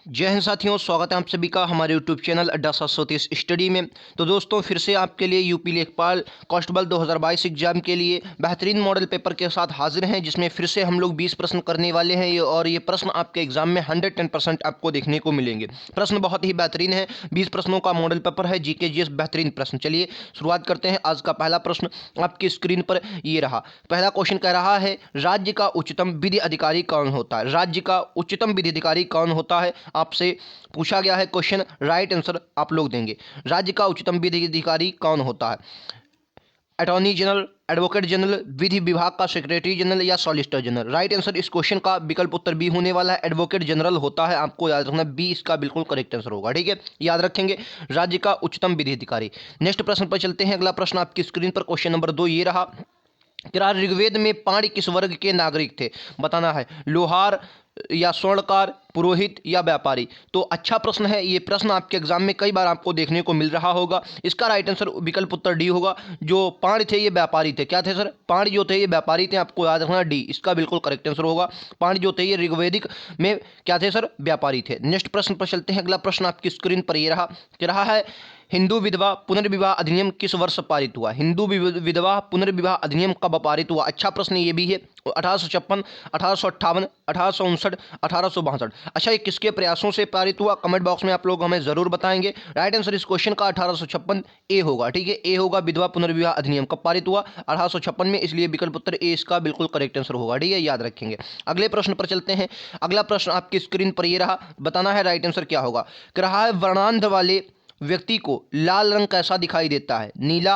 जय हिंद साथियों, स्वागत है आप सभी का हमारे यूट्यूब चैनल अड्डा 730 स्टडी में। तो दोस्तों फिर से आपके लिए यूपी लेखपाल कांस्टेबल 2022 एग्जाम के लिए बेहतरीन मॉडल पेपर के साथ हाजिर हैं, जिसमें फिर से हम लोग 20 प्रश्न करने वाले हैं और ये प्रश्न आपके एग्जाम में 110% आपको देखने को मिलेंगे। प्रश्न बहुत ही बेहतरीन है, 20 प्रश्नों का मॉडल पेपर है, जीके जीएस बेहतरीन प्रश्न। चलिए शुरुआत करते हैं। आज का पहला प्रश्न आपकी स्क्रीन पर ये रहा। पहला क्वेश्चन कह रहा है, राज्य का उच्चतम विधि अधिकारी कौन होता है? राज्य का उच्चतम विधि अधिकारी कौन होता है आपसे पूछा गया है क्वेश्चन। राइट आंसर आप लोग देंगे। राज्य का उच्चतम विधि अधिकारी कौन होता है? अटॉर्नी जनरल, एडवोकेट जनरल, विधि विभाग का सेक्रेटरी जनरल या सॉलिसिटर जनरल? राइट आंसर इस क्वेश्चन का विकल्प उत्तर बी होने वाला है, एडवोकेट जनरल होता है। आपको याद रखना, बी इसका बिल्कुल करेक्ट आंसर होगा। ठीक है, याद रखेंगे, राज्य का उच्चतम विधि अधिकारी। नेक्स्ट प्रश्न पर चलते हैं। अगला प्रश्न आपकी स्क्रीन पर क्वेश्चन नंबर 2 ये रहा। ऋग्वेद में पाणी किस वर्ग के नागरिक थे? बताना है, लोहार या स्वर्णकार, पुरोहित या व्यापारी? तो अच्छा प्रश्न है ये। प्रश्न आपके एग्जाम में कई बार आपको देखने को मिल रहा होगा। इसका राइट आंसर विकल्प उत्तर डी होगा। जो पाणी थे ये व्यापारी थे। क्या थे सर? पाणी जो थे ये व्यापारी थे। आपको याद रखना, डी इसका बिल्कुल करेक्ट आंसर होगा। पाणी जो थे ये ऋग्वेदिक में क्या थे सर? व्यापारी थे। नेक्स्ट प्रश्न पर चलते हैं। अगला प्रश्न आपकी स्क्रीन पर ये रहा है, हिंदू विधवा पुनर्विवाह अधिनियम किस वर्ष पारित हुआ? हिंदू विधवा पुनर्विवाह अधिनियम कब पारित हुआ? अच्छा प्रश्न ये भी है। 1856, 1858, 1859, 1862। अच्छा, ये किसके प्रयासों से पारित हुआ? कमेंट बॉक्स में आप लोग हमें जरूर बताएंगे। राइट आंसर इस क्वेश्चन का 1856 ए होगा। ठीक है, ए होगा। विधवा पुनर्विवाह अधिनियम कब पारित हुआ? 1856 में, इसलिए विकल्प उत्तर ए इसका बिल्कुल करेक्ट आंसर होगा। ठीक है, याद रखेंगे। अगले प्रश्न पर चलते हैं। अगला प्रश्न आपकी स्क्रीन पर यह रहा। बताना है राइट आंसर क्या होगा। कह रहा है, वर्णांध वाले व्यक्ति को लाल रंग कैसा दिखाई देता है? नीला,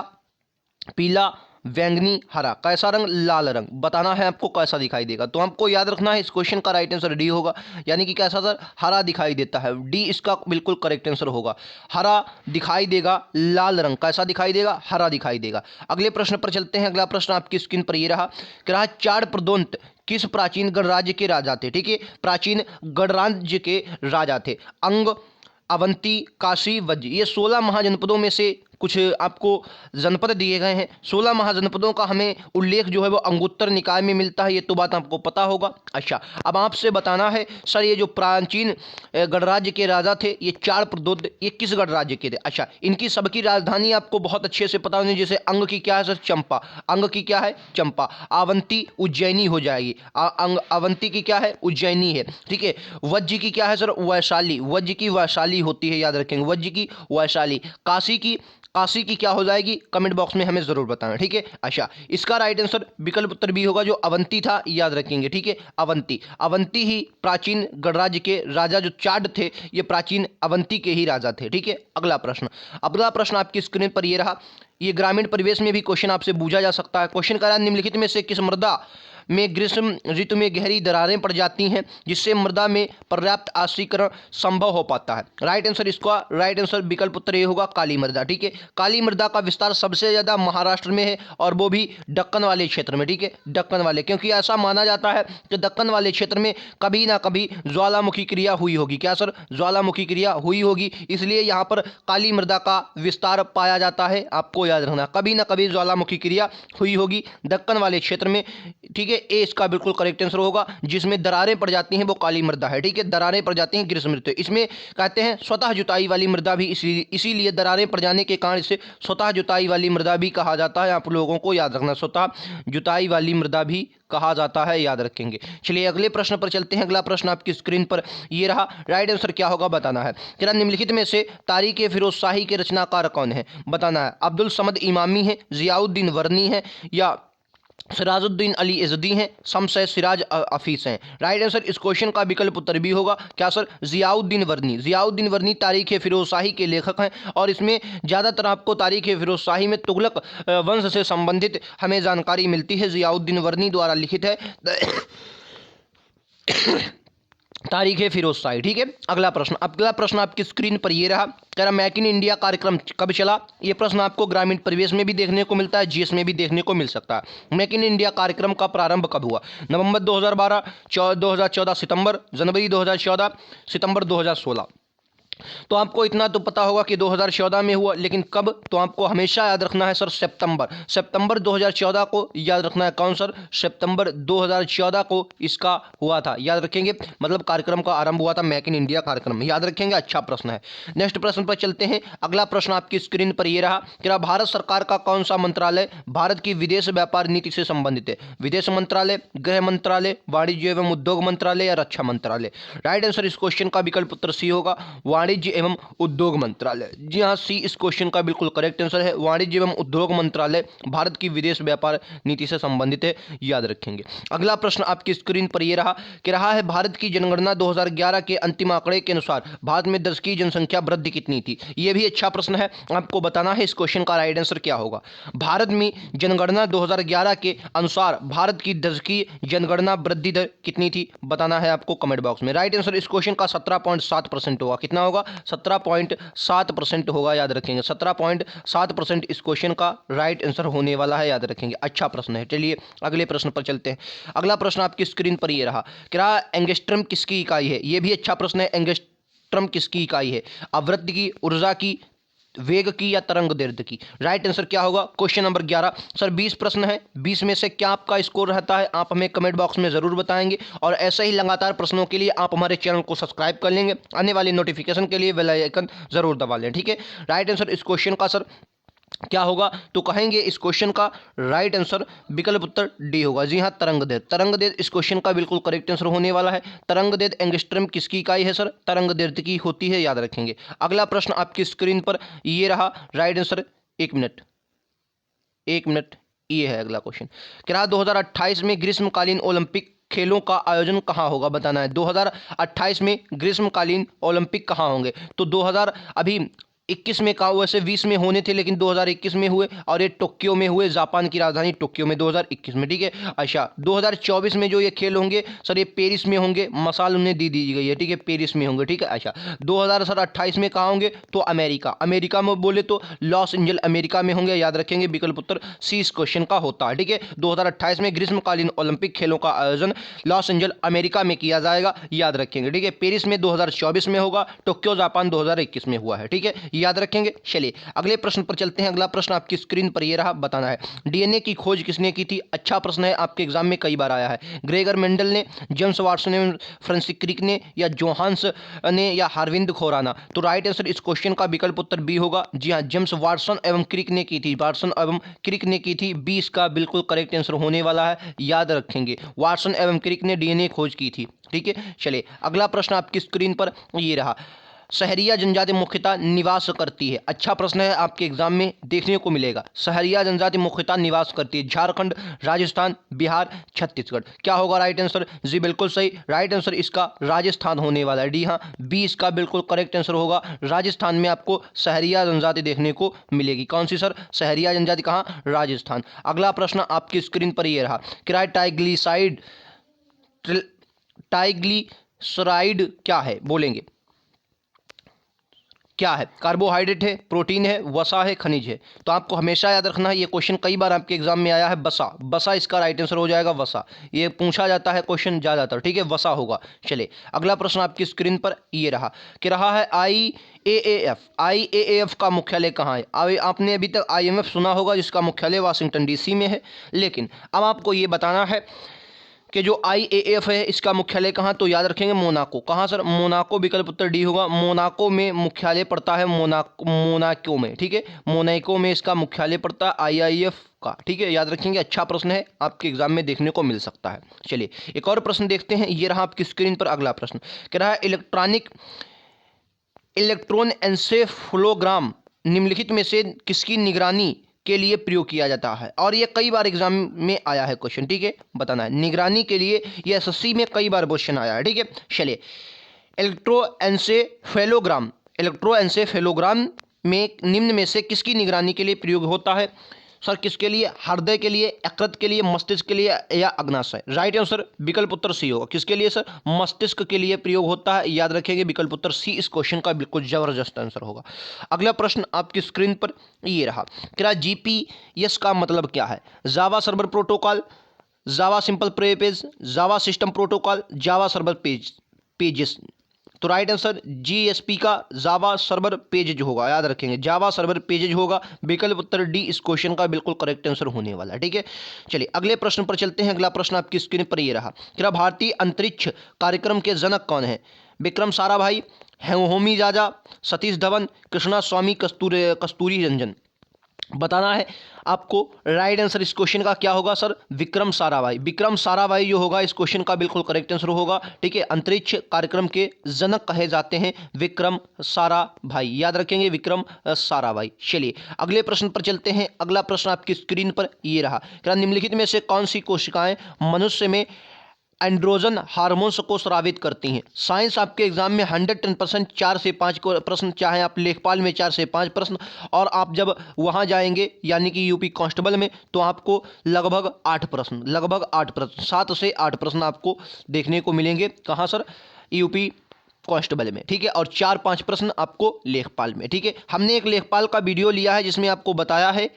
पीला, बैंगनी, हरा? कैसा रंग? लाल रंग। बताना है आपको कैसा दिखाई देगा। तो आपको याद रखना है, इस क्वेश्चन का राइट आंसर डी होगा, यानी कि कैसा सर? हरा दिखाई देता है। डी इसका बिल्कुल करेक्ट आंसर होगा। हरा दिखाई देगा, लाल रंग। कैसा दिखाई देगा? हरा दिखाई देगा। अगले प्रश्न पर चलते हैं। अगला प्रश्न आपकी स्क्रीन पर यह रहा। कह रहा है, चार प्रदोंत किस प्राचीन गणराज्य के राजा थे? ठीक है, प्राचीन गणराज्य के राजा थे। अंग, अवंती, काशी, वज्र। ये 16 महाजनपदों में से कुछ आपको जनपद दिए गए हैं। 16 महाजनपदों का हमें उल्लेख जो है वो अंगुत्तर निकाय में मिलता है। ये तो बात आपको पता होगा। अच्छा, अब आपसे बताना है सर, ये जो प्राचीन गणराज्य के राजा थे, ये चार प्रदोत, ये किस गणराज्य के थे? अच्छा, इनकी सबकी राजधानी आपको बहुत अच्छे से पता होनी। जैसे अंग की क्या है सर? चंपा। अंग की क्या है? चंपा। अवंती उज्जैनी हो जाएगी। अवंती की क्या है? उज्जैनी है। ठीक है। वज्र की क्या है सर? वैशाली। वज्र की वैशाली होती है, याद रखेंगे, वज्र की वैशाली। काशी की क्या हो जाएगी? कमेंट बॉक्स में हमें जरूर बताना। ठीक है। अच्छा, इसका राइट आंसर विकल्प उत्तर बी होगा, जो अवंती था, याद रखेंगे। ठीक है, अवंती। अवंती ही प्राचीन गणराज्य के राजा जो चाड थे, ये प्राचीन अवंती के ही राजा थे। ठीक है। अगला प्रश्न आपकी स्क्रीन पर ये रहा। ये ग्रामीण परिवेश में भी क्वेश्चन आपसे पूछा जा सकता है। क्वेश्चन कह रहा है, निम्नलिखित में से किस मृदा में ग्रीष्म ऋतु में गहरी दरारें पड़ जाती हैं, जिससे मृदा में पर्याप्त आश्रीकरण संभव हो पाता है? राइट आंसर इसका राइट आंसर विकल्प उत्तर ये होगा, काली मृदा। ठीक है, काली मृदा का विस्तार सबसे ज़्यादा महाराष्ट्र में है, और वो भी दक्कन वाले क्षेत्र में। ठीक है, दक्कन वाले, क्योंकि ऐसा माना जाता है कि दक्कन वाले क्षेत्र में कभी ना कभी ज्वालामुखी क्रिया हुई होगी। क्या सर? ज्वालामुखी क्रिया हुई होगी, इसलिए यहाँ पर काली मृदा का विस्तार पाया जाता है। आपको याद रखना, कभी ना कभी ज्वालामुखी क्रिया हुई होगी दक्कन वाले क्षेत्र में। ठीक है, ए इसका बिल्कुल करेक्ट आंसर होगा। जिसमें दरारें पड़ जाती हैं वो काली मृदा है। ठीक है, दरारें पड़ जाती हैं ग्रीष्म ऋतु। इसमें कहते हैं स्वतः जुताई वाली मृदा भी, इसीलिए दरारें पड़ जाने के कारण इसे स्वतः जुताई वाली मृदा भी कहा जाता है। आप लोगों को याद रखना, स्वतः जुताई वाली मृदा भी कहा जाता है, याद रखेंगे। चलिए अगले प्रश्न पर चलते हैं। अगला प्रश्न आपकी स्क्रीन पर ये रहा। राइट आंसर क्या होगा बताना है। क्या निम्नलिखित में से तारीख फिरोज शाही के रचनाकार कौन है? बताना है। अब्दुल समद इमामी है, जियाउद्दीन वर्नी है, या सिराजुद्दीन अली इज़दी हैं, शमस सिराज अफीस हैं? राइट आंसर इस क्वेश्चन का विकल्प उत्तर भी होगा। क्या सर? जियाउद्दीन वर्नी। जियाउद्दीन वर्नी तारीख फिरोज शाही के लेखक हैं, और इसमें ज़्यादातर आपको तारीख फिरोज शाही में तुगलक वंश से संबंधित हमें जानकारी मिलती है। जियाउद्दीन वर्नी द्वारा लिखित है तारीख फिरोज शाही। ठीक है। अगला प्रश्न आपकी स्क्रीन पर ये रहा। कह रहा, मेक इन इंडिया कार्यक्रम कब चला? ये प्रश्न आपको ग्रामीण परिवेश में भी देखने को मिलता है, जीएस में भी देखने को मिल सकता है। मेक इन इंडिया कार्यक्रम का प्रारंभ कब हुआ? नवंबर 2012, 2014 सितंबर, जनवरी 2014, सितंबर 2016? तो आपको इतना तो पता होगा कि 2014 में हुआ, लेकिन कब, तो आपको हमेशा याद रखना है सर सितंबर 2014 को याद रखना है। कौन सर? सितंबर 2014 को इसका हुआ था, याद रखेंगे, मतलब कार्यक्रम का आरंभ हुआ था, मेक इन इंडिया कार्यक्रम, याद रखेंगे। अच्छा प्रश्न है। नेक्स्ट प्रश्न पर चलते हैं। अगला प्रश्न आपकी स्क्रीन पर यह रहा कि भारत सरकार का कौन सा मंत्रालय भारत की विदेश व्यापार नीति से संबंधित है? विदेश मंत्रालय, गृह मंत्रालय, वाणिज्य एवं उद्योग मंत्रालय या रक्षा मंत्रालय? राइट आंसर इस क्वेश्चन का विकल्प उत्तर सी होगा, वाणिज्य एवं उद्योग मंत्रालय। जी हाँ, सी इस क्वेश्चन का बिल्कुल करेक्ट आंसर है। वाणिज्य एवं उद्योग मंत्रालय भारत की विदेश व्यापार नीति से संबंधित है, याद रखेंगे। अगला प्रश्न आपकी स्क्रीन पर यह रहा है भारत की जनगणना 2011 के अंतिम आंकड़े के अनुसार भारत में 10 की जनसंख्या वृद्धि कितनी थी? यह भी अच्छा प्रश्न है, आपको बताना है इस क्वेश्चन का राइट आंसर क्या होगा। भारत में जनगणना 2011 के अनुसार भारत की 10 की जनगणना वृद्धि दर कितनी थी? बताना है आपको कमेंट बॉक्स में। राइट आंसर इस क्वेश्चन का 17.7% होगा। कितना होगा? 17.7% होगा, याद रखेंगे। 17.7% इस क्वेश्चन का राइट आंसर होने वाला है, याद रखेंगे। अच्छा प्रश्न है। चलिए अगले प्रश्न पर चलते हैं। अगला प्रश्न आपकी स्क्रीन पर यह रहा, क्या एंगस्ट्रम किसकी इकाई है? यह भी अच्छा प्रश्न है। एंगस्ट्रम किसकी इकाई है? आवृत्ति की, ऊर्जा की, वेग की या तरंग दैर्ध्य की? राइट आंसर क्या होगा? Question number 11। सर 20 प्रश्न है, 20 में से क्या आपका स्कोर रहता है, आप हमें कमेंट बॉक्स में जरूर बताएंगे। और ऐसे ही लगातार प्रश्नों के लिए आप हमारे चैनल को सब्सक्राइब कर लेंगे, आने वाले नोटिफिकेशन के लिए बेल आइकन जरूर दबा लें, ठीक है। राइट आंसर इस क्वेश्चन का सर क्या होगा? तो कहेंगे इस क्वेश्चन का राइट आंसर विकल्प उत्तर डी होगा। जी हाँ, तरंगदैर्ध्य इस क्वेश्चन का बिल्कुल करेक्ट आंसर होने वाला है। तरंगदैर्ध्य एंगस्ट्रम किसकी इकाई है सर? तरंगदैर्ध्य की होती है, याद रखेंगे। अगला प्रश्न आपकी स्क्रीन पर ये रहा, राइट आंसर, एक मिनट, ये है अगला क्वेश्चन। क्या 2028 में ग्रीष्मकालीन ओलंपिक खेलों का आयोजन कहाँ होगा? बताना है। 2028 में ग्रीष्मकालीन ओलंपिक कहाँ होंगे? तो 2000 अभी 21 में कहा, वैसे 20 में होने थे लेकिन 2021 में हुए, और ये टोक्यो में हुए, जापान की राजधानी टोक्यो में 2021 में, ठीक है। अच्छा 2024 में जो ये खेल होंगे सर, ये पेरिस में होंगे, मसाल उन्हें दी गई है, ठीक है, पेरिस में होंगे, ठीक है। अच्छा 2028 में कहाँ होंगे? तो अमेरिका में बोले तो लॉस एंजल अमेरिका में होंगे, याद रखेंगे। विकल्प उत्तर सी इस क्वेश्चन का होता है, ठीक है। 2028 में ग्रीष्मकालीन ओलंपिक खेलों का आयोजन लॉस एंजल अमेरिका में किया जाएगा, याद रखेंगे, ठीक है। पेरिस में 2024 में होगा, टोक्यो जापान 2021 में हुआ है, ठीक है, याद रखेंगे। चलिए अगले प्रश्न पर चलते हैं। अगला प्रश्न आपकी स्क्रीन पर यह रहा, बताना है डीएनए की खोज किसने की थी? अच्छा प्रश्न है, आपके एग्जाम में कई बार आया है। ग्रेगर मेंडल ने, जेम्स वाटसन ने, फ्रांसिस क्रिक ने, या जोहान्स ने, या हार्विंद खोराना? तो राइट आंसर इस क्वेश्चन का विकल्प उत्तर बी होगा। जी हाँ, जेम्स वाटसन एवं क्रिक ने की थी, बी इसका बिल्कुल करेक्ट आंसर होने वाला है, याद रखेंगे। वाटसन एवं क्रिक ने डीएनए खोज की थी, ठीक है। चलिए अगला प्रश्न आपकी स्क्रीन पर ये रहा, सहरिया जनजाति मुख्यतः निवास करती है? अच्छा प्रश्न है, आपके एग्जाम में देखने को मिलेगा। सहरिया जनजाति मुख्यतः निवास करती है झारखंड, राजस्थान, बिहार, छत्तीसगढ़? क्या होगा राइट आंसर? जी बिल्कुल सही, राइट आंसर इसका राजस्थान होने वाला है। डी हाँ, बी इसका बिल्कुल करेक्ट आंसर होगा। राजस्थान में आपको सहरिया जनजाति देखने को मिलेगी। कौन सी सर? सहरिया जनजाति कहाँ? राजस्थान। अगला प्रश्न आपकी स्क्रीन पर यह रहा, ट्राइग्लिसराइड क्या है? बोलेंगे क्या है? कार्बोहाइड्रेट है, प्रोटीन है, वसा है, खनिज है? तो आपको हमेशा याद रखना है, ये क्वेश्चन कई बार आपके एग्जाम में आया है। बसा इसका राइट आंसर हो जाएगा, वसा। ये पूछा जाता है क्वेश्चन ज़्यादातर, ठीक है, वसा होगा। चलिए अगला प्रश्न आपकी स्क्रीन पर ये रहा कि है IAAF का मुख्यालय कहाँ है? आपने अभी तक IMF सुना होगा, जिसका मुख्यालय वाशिंगटन DC में है, लेकिन अब आपको ये बताना है कि जो IAAF है इसका मुख्यालय कहाँ? तो याद रखेंगे मोनाको। कहाँ सर? मोनाको, विकल्प उत्तर डी होगा। मोनाको में मुख्यालय पड़ता है, मोनाको में, ठीक है, मोनाको में इसका मुख्यालय पड़ता है IAAF का, ठीक है, याद रखेंगे। अच्छा प्रश्न है, आपके एग्जाम में देखने को मिल सकता है। चलिए एक और प्रश्न देखते हैं, ये रहा आपकी स्क्रीन पर अगला प्रश्न। कह रहा है इलेक्ट्रॉन एन्सेफलोग्राम निम्नलिखित में से किसकी निगरानी के लिए प्रयोग किया जाता है? और ये कई बार एग्जाम में आया है क्वेश्चन, ठीक है, बताना है। निगरानी के लिए ये SSC में कई बार क्वेश्चन आया है, ठीक है। चलिए इलेक्ट्रोएन्सेफेलोग्राम में निम्न में से किसकी निगरानी के लिए प्रयोग होता है? सर किसके लिए? हृदय के लिए, यकृत के लिए, मस्तिष्क के लिए, या अग्नाशय? राइट आंसर विकल्प उत्तर सी होगा। किसके लिए सर? मस्तिष्क के लिए प्रयोग होता है, याद रखेंगे। विकल्प उत्तर सी इस क्वेश्चन का बिल्कुल जबरदस्त आंसर होगा। अगला प्रश्न आपकी स्क्रीन पर ये रहा, क्या GPS का मतलब क्या है? Java server protocol, Java simple pre page, Java system protocol, Java server pages? तो राइट आंसर GSP का जावा सर्वर पेजेज होगा, याद रखेंगे जावा सर्वर पेजेज होगा। विकल्प उत्तर डी इस क्वेश्चन का बिल्कुल करेक्ट आंसर होने वाला है। ठीक है, चलिए अगले प्रश्न पर चलते हैं। अगला प्रश्न आपकी स्क्रीन पर ये रहा कि भारतीय अंतरिक्ष कार्यक्रम के जनक कौन है? विक्रम साराभाई, होमी जाजा, सतीश धवन, कृष्णा स्वामी, कस्तूरी रंजन। बताना है आपको राइट आंसर इस क्वेश्चन का क्या होगा सर? विक्रम साराभाई। विक्रम साराभाई जो होगा इस क्वेश्चन का बिल्कुल करेक्ट आंसर होगा। ठीक है, अंतरिक्ष कार्यक्रम के जनक कहे जाते हैं विक्रम साराभाई, याद रखेंगे विक्रम साराभाई। चलिए अगले प्रश्न पर चलते हैं। अगला प्रश्न आपकी स्क्रीन पर ये रहा, निम्नलिखित में से कौन सी कोशिकाएं मनुष्य में एंड्रोजन हार्मोन्स को स्रावित करती हैं? साइंस आपके एग्जाम में 110% 4 से 5 प्रश्न, चाहे आप लेखपाल में 4 से 5 प्रश्न, और आप जब वहां जाएंगे यानी कि यूपी कांस्टेबल में तो आपको लगभग 8 प्रश्न 7 से 8 प्रश्न आपको देखने को मिलेंगे। कहाँ सर? यूपी कांस्टेबल में। ठीक है, और 4-5 प्रश्न आपको लेखपाल में। ठीक है, हमने एक लेखपाल का वीडियो लिया है जिसमें आपको बताया है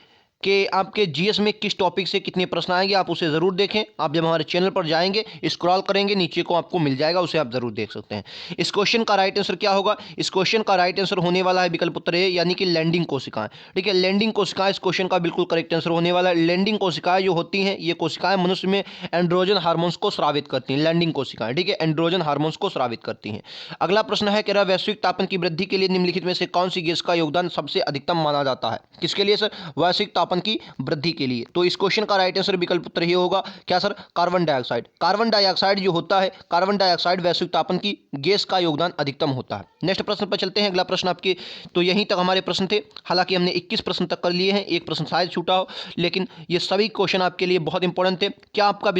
कि आपके जीएस में किस टॉपिक से कितने प्रश्न आएंगे, आप उसे ज़रूर देखें। आप जब हमारे चैनल पर जाएंगे स्क्रॉल करेंगे नीचे को आपको मिल जाएगा, उसे आप ज़रूर देख सकते हैं। इस क्वेश्चन का राइट आंसर क्या होगा? इस क्वेश्चन का राइट आंसर होने वाला है विकल्प उत्तर ए, यानी कि लैंडिंग कोशिकाएं। ठीक है, लैंडिंग कोशिकाएं इस क्वेश्चन का बिल्कुल करेक्ट आंसर होने वाला है। लैंडिंग कोशिकाएं जो होती हैं ये कोशिकाएं मनुष्य में एंड्रोजन हार्मोन्स को स्रावित करती हैं। लैंडिंग कोशिकाएं, ठीक है, एंड्रोजन हार्मोन्स को स्रावित करती हैं। अगला प्रश्न है कि वैश्विक तापमान की वृद्धि के लिए निम्नलिखित में से कौन सी गैस का योगदान सबसे अधिकतम माना जाता है? किसके लिए सर? वैश्विक तापमान की वृद्धि के लिए। तो इस क्वेश्चन का राइट आंसर विकल्प उत्तर ये होगा क्या sir? Carbon dioxide. Carbon dioxide जो होता है, कार्बन डाइऑक्साइड वैश्विक तापमान की गैस का योगदान अधिकतम होता है। नेक्स्ट प्रश्न पर चलते हैं। अगला प्रश्न आपके, तो यहीं तक हमारे प्रश्न थे। हालांकि हमने 21 प्रश्न तक कर लिए हैं, एक प्रश्न शायद छूटा हो, लेकिन ये सभी क्वेश्चन आपके लिए बहुत इंपॉर्टेंट थे। क्या आपका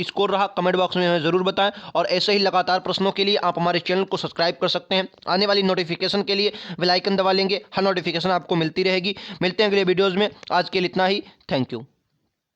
स्कोर रहा कमेंट बॉक्स में हमें जरूर बताएं, और ऐसे ही लगातार प्रश्नों के लिए आप हमारे चैनल को सब्सक्राइब कर सकते हैं। आने वाली नोटिफिकेशन के लिए बेल आइकन दबा लेंगे, हर नोटिफिकेशन आपको मिलती रहेगी। मिलते हैं अगले वीडियोज में, आज के लिए इतना ही। Thank you.